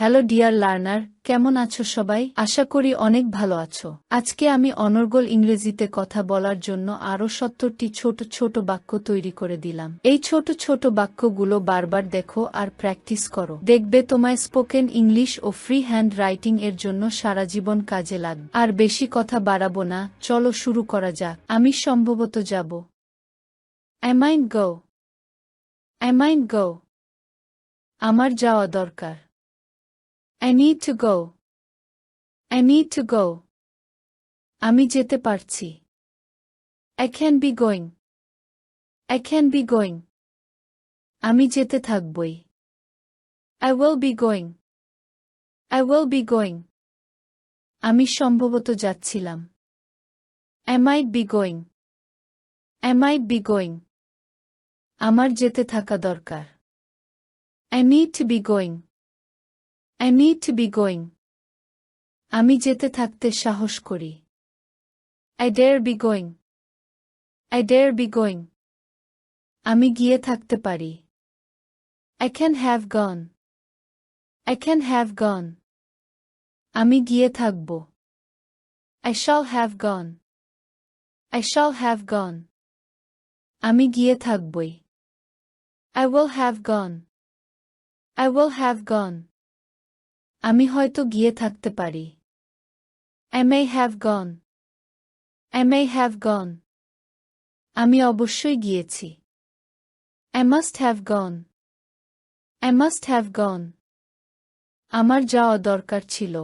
Hello dear learner, কেমন আছো সবাই? আশা করি অনেক ভালো আছো। আজকে আমি অনর্গল ইংরেজিতে কথা বলার জন্য আরও ৭০টি ছোট ছোট বাক্য তৈরি করে দিলাম। এই ছোট ছোট বাক্যগুলো বারবার দেখো আর প্র্যাকটিস করো। দেখবে তোমায় স্পোকেন ইংলিশ ও ফ্রি হ্যান্ড রাইটিং এর জন্য সারা জীবন কাজে লাগবে। আর বেশি কথা বাড়াবো না, চলো শুরু করা যাক। আমি সম্ভবত যাব। I might go. I might go. আমার যাওয়া দরকার। I need to go. I need to go. আমি যেতে পারছি। I can be going. I can be going. আমি যেতে থাকবই। I will be going. I will be going. আমি সম্ভবত যাচ্ছিলাম। I might be going. I might be going. আমার যেতে থাকা দরকার। I need to be going. I need to be going. আমি যেতে থাকতে সাহস করি। I dare be going. I dare be going. আমি গিয়ে থাকতে পারি। I can have gone. I can have gone. আমি গিয়ে থাকব। I shall have gone. I shall have gone. আমি গিয়ে থাকবই। I will have gone. I will have gone. আমি হয়তো গিয়ে থাকতে পারি। I may have gone. I may have gone. আমি অবশ্যই গিয়েছি। I must have gone. I must have gone. আমার যাওয়া দরকার ছিল।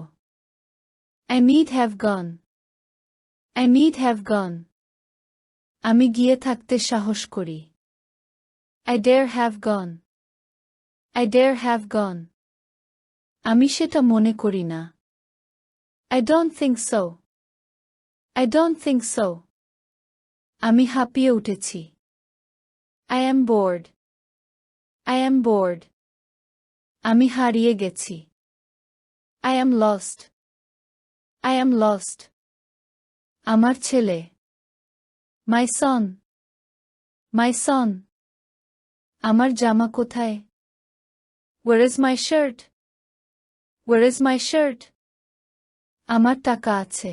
I need have gone. I need have gone. আমি গিয়ে থাকতে সাহস করি। I dare have gone. I dare have gone. আমি সেটা মনে করি না। I don't think so. I don't think so. আমি হাঁপিয়ে উঠেছি। I am bored. I am bored. আমি হারিয়ে গেছি। I am lost. I am lost. আমার ছেলে। My son. My son. আমার জামা কোথায়? Where is my shirt? Where is my shirt? আমার টাকা আছে।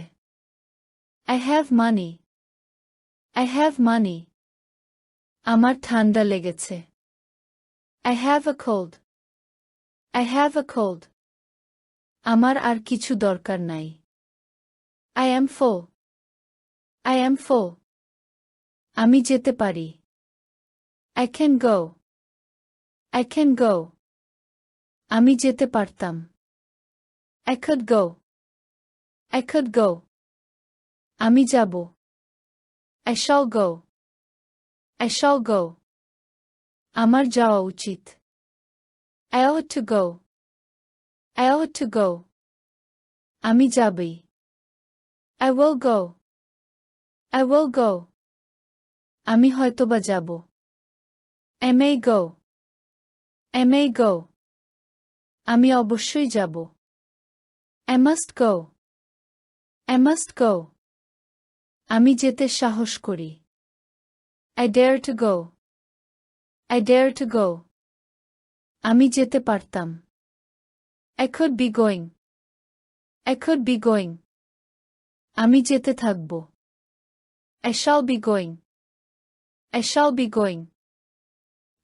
I have money. I have money. আমার ঠান্ডা লেগেছে। I have a cold. I have a cold. আমার আর কিছু দরকার নাই। I am full. I am full. আমি যেতে পারি। I can go. I can go. আমি যেতে পারতাম। I could go. I could go. আমি যাব। I shall go. I shall go. আমার যাওয়া উচিত। I ought to go. I ought to go. আমি যাবই। I will go. I will go. আমি হয়তোবা যাব। I may go. I may go. আমি অবশ্যই যাব। I must go. I must go. আমি যেতে সাহস করি। I dare to go. I dare to go. আমি যেতে পারতাম। I could be going. I could be going. আমি যেতে থাকব। I shall be going. I shall be going.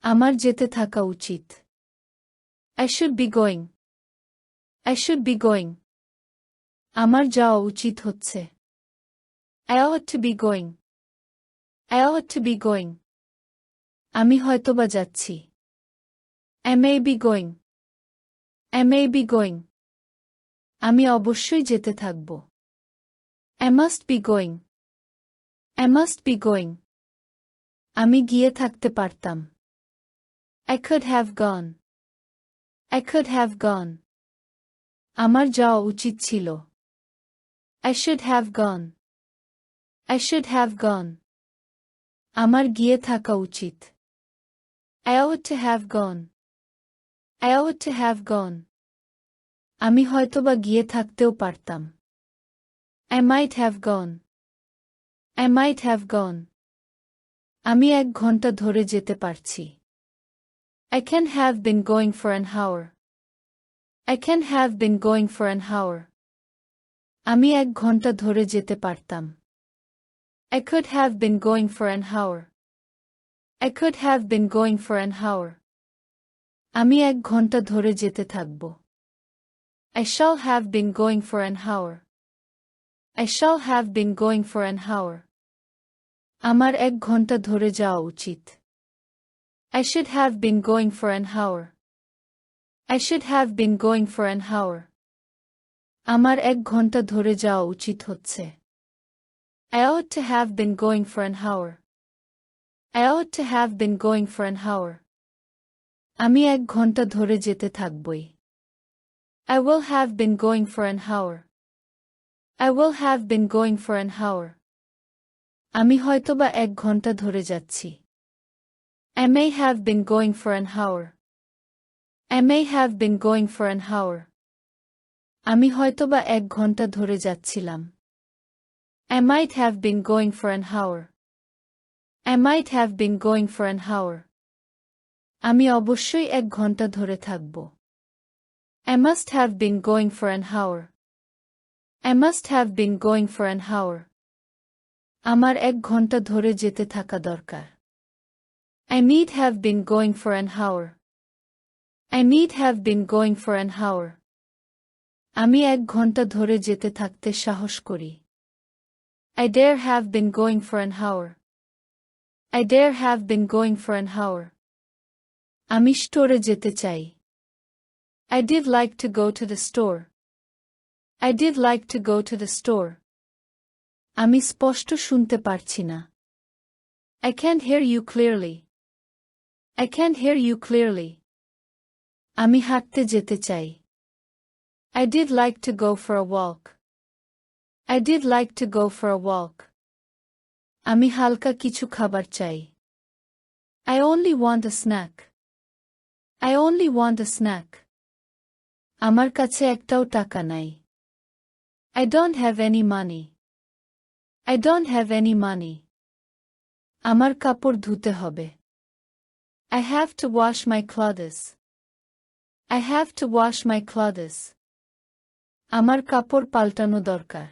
আমার যেতে থাকা উচিত। I should be going. I should be going. আমার যাওয়া উচিত হচ্ছে। I ought to be going. I ought to be going. আমি হয়তোবা যাচ্ছি। I may be going. I may be going. আমি অবশ্যই যেতে থাকব। I must be going. I must be going. আমি গিয়ে থাকতে পারতাম। I could have gone. I could have gone. আমার যাওয়া উচিত ছিল। I should have gone. I should have gone. আমার গিয়ে থাকা উচিত। I ought to have gone. I ought to have gone. আমি হয়তোবা গিয়ে থাকতেও পারতাম। I might have gone. I might have gone. আমি 1 ঘন্টা ধরে যেতে পারছি। I can have been going for an hour. I can have been going for an hour. আমি 1 ঘন্টা ধরে যেতে পারতাম। I could have been going for an hour. I could have been going for an hour. আমি 1 ঘন্টা ধরে যেতে থাকব। I shall have been going for an hour. I shall have been going for an hour. আমার 1 ঘন্টা ধরে যাওয়া উচিত। I should have been going for an hour. I should have been going for an hour. আমার 1 ঘন্টা ধরে যাওয়া উচিত হচ্ছে। I ought to have been going for an hour. I ought to have been going for an hour. আমি 1 ঘন্টা ধরে যেতে থাকবই। I will have been going for an hour. I will have been going for an hour. আমি হয়তোবা 1 ঘন্টা ধরে যাচ্ছি। I may have been going for an hour. I may have been going for an hour. আমি হয়তোবা 1 ঘন্টা ধরে যাচ্ছিলাম। I might have been going for an hour. I might have been going for an hour. আমি অবশ্যই 1 ঘন্টা ধরে থাকব। I must have been going for an hour. I must have been going for an hour. আমার 1 ঘন্টা ধরে যেতে থাকা দরকার। I need have been going for an hour. I need have been going for an hour. আমি 1 ঘন্টা ধরে যেতে থাকতে সাহস করি। I dare have been going for an hour. I dare have been going for an hour. আমি স্টোরে যেতে চাই। I did like to go to the store. I did like to go to the store. আমি স্পষ্ট শুনতে পারছি না। I can't hear you clearly. I can't hear you clearly. আমি হাঁটতে যেতে চাই। I did like to go for a walk. I did like to go for a walk. আমি হালকা কিছু খাবার চাই। I only want a snack. I only want a snack. আমার কাছে একটাও টাকা নাই। I don't have any money. I don't have any money. আমার কাপড় ধুতে হবে। I have to wash my clothes. I have to wash my clothes. আমার কাপড় পাল্টানো দরকার।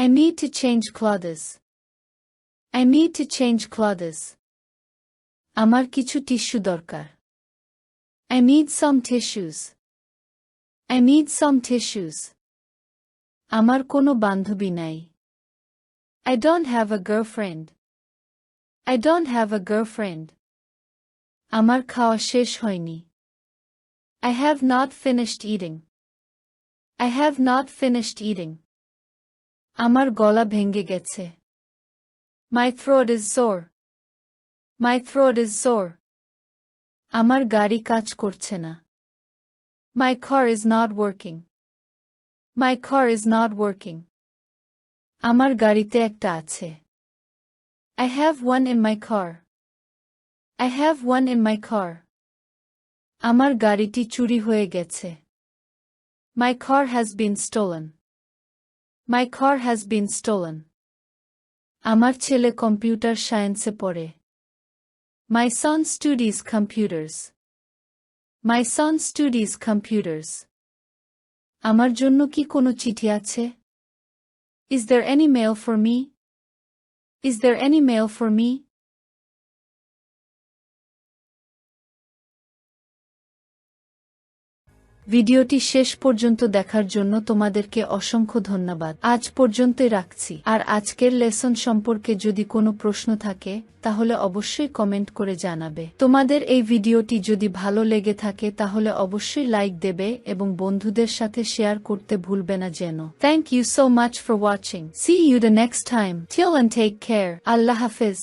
I need to change clothes. I need to change clothes. আমার কিছু টিস্যু দরকার। I need some tissues. I need some tissues. আমার কোনো বান্ধবী নাই। I don't have a girlfriend. I don't have a girlfriend. আমার খাওয়া শেষ হয়নি। I have not finished eating. I have not finished eating. আমার গলা ভেঙে গেছে। My throat is sore. My throat is sore. আমার গাড়ি কাজ করছে না। My car is not working. My car is not working. আমার গাড়িতে একটা আছে। I have one in my car. I have one in my car. আমার গাড়িটি চুরি হয়ে গেছে। My car has been stolen. My car has been stolen. আমার ছেলে কম্পিউটার সায়েন্সে পড়ে। My son studies computers. My son studies computers. আমার জন্য কি কোনো চিঠি আছে? Is there any mail for me? Is there any mail for me? ভিডিওটি শেষ পর্যন্ত দেখার জন্য তোমাদেরকে অসংখ্য ধন্যবাদ। আজ পর্যন্তই রাখছি। আর আজকের লেসন সম্পর্কে যদি কোনো প্রশ্ন থাকে তাহলে অবশ্যই কমেন্ট করে জানাবে। তোমাদের এই ভিডিওটি যদি ভালো লেগে থাকে তাহলে অবশ্যই লাইক দেবে এবং বন্ধুদের সাথে শেয়ার করতে ভুলবে না যেন। Thank you so much for watching. See you the next time. Till and take care. আল্লাহ হাফেজ।